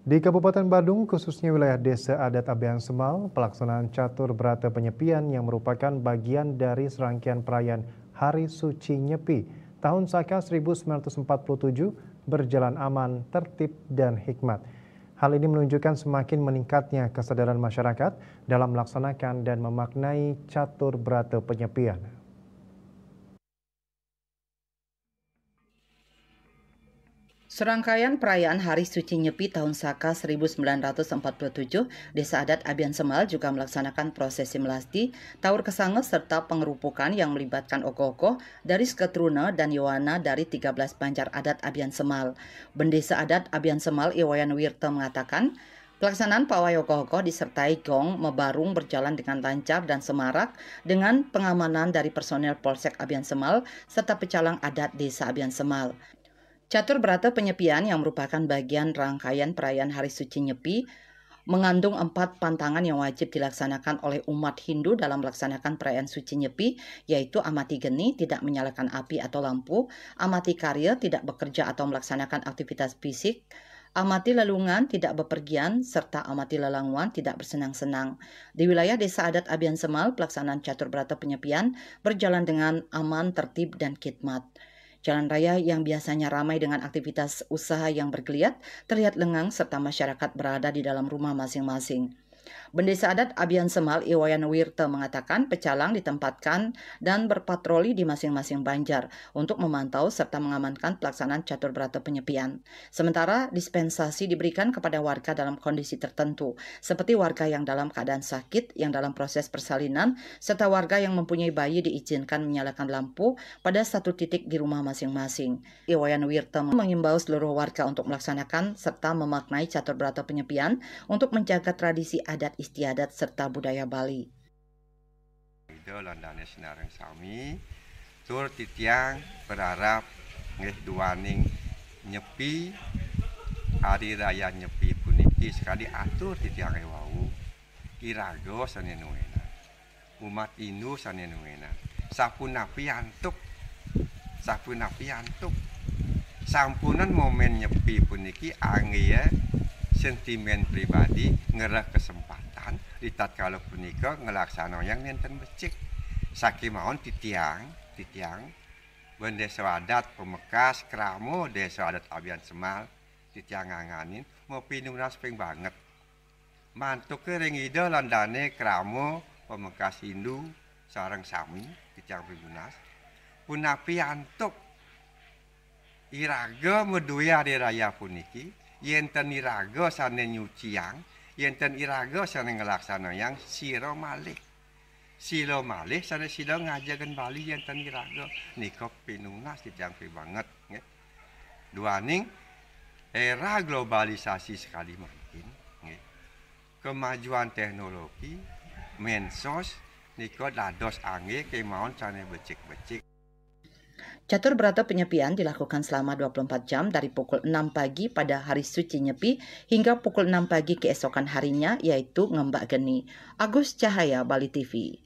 Di Kabupaten Badung, khususnya wilayah Desa Adat Abean Semal, pelaksanaan catur berata penyepian yang merupakan bagian dari serangkaian perayaan Hari Suci Nyepi tahun Saka 1947 berjalan aman, tertib, dan hikmat. Hal ini menunjukkan semakin meningkatnya kesadaran masyarakat dalam melaksanakan dan memaknai catur berata penyepian. Serangkaian perayaan Hari Suci Nyepi tahun Saka 1947, Desa Adat Abean Semal juga melaksanakan prosesi melasti, taur kesange serta pengerupukan yang melibatkan ogoh-ogoh dari Sketruna dan Yowana dari 13 Banjar Adat Abean Semal. Bendesa Adat Abean Semal Iwayan Wirta mengatakan, pelaksanaan pawai ogoh-ogoh disertai gong, mebarung berjalan dengan lancar dan semarak dengan pengamanan dari personel Polsek Abean Semal serta pecalang adat Desa Abean Semal. Catur berata penyepian yang merupakan bagian rangkaian perayaan Hari Suci Nyepi mengandung 4 pantangan yang wajib dilaksanakan oleh umat Hindu dalam melaksanakan perayaan Suci Nyepi, yaitu amati geni, tidak menyalakan api atau lampu, amati karya, tidak bekerja atau melaksanakan aktivitas fisik, amati lelungan, tidak bepergian, serta amati lelangwan, tidak bersenang-senang. Di wilayah Desa Adat Abean Semal, pelaksanaan catur berata penyepian berjalan dengan aman, tertib, dan khidmat. Jalan raya yang biasanya ramai dengan aktivitas usaha yang bergeliat terlihat lengang serta masyarakat berada di dalam rumah masing-masing. Bendesa Adat Abean Semal Iwayan Wirta mengatakan pecalang ditempatkan dan berpatroli di masing-masing banjar untuk memantau serta mengamankan pelaksanaan catur berata penyepian. Sementara dispensasi diberikan kepada warga dalam kondisi tertentu, seperti warga yang dalam keadaan sakit, yang dalam proses persalinan, serta warga yang mempunyai bayi diizinkan menyalakan lampu pada satu titik di rumah masing-masing. Iwayan Wirta mengimbau seluruh warga untuk melaksanakan serta memaknai catur berata penyepian untuk menjaga tradisi adat istiadat serta budaya Bali. Itu landane senareng sami, tur titiang berharap nggih duaning nyepi hari raya nyepi puniki sekali atur titiang wau irago sanenuena. Umat Hindu sanenuena. Sapunapi antuk. Sampunan momen nyepi puniki angge sentimen pribadi ngerah kesempatan di tatkala punika ngelaksana yang nenten becik sakimahon titiang Bendesa Adat Pemekas Kramo Desa Adat Abean Semal titiang nganganin mau pinunas peng banget mantuk kering ide landane Kramo Pemekas Hindu sareng sami titiang pinunas punapi antuk iraga meduya di raya puniki yenten iraga sane nyuciang, yenten iraga sane ngelaksana yang silo malih sane silo ngajagan Bali yenten iraga nika pinunas dijangpi banget nggih. Duaning era globalisasi sekali makin nggih. Kemajuan teknologi mensos nika dados angge kemawon sane becik-becik. Catur berata penyepian dilakukan selama 24 jam dari pukul 6 pagi pada hari suci Nyepi hingga pukul 6 pagi keesokan harinya, yaitu ngembak geni. Agus Cahaya, Bali TV.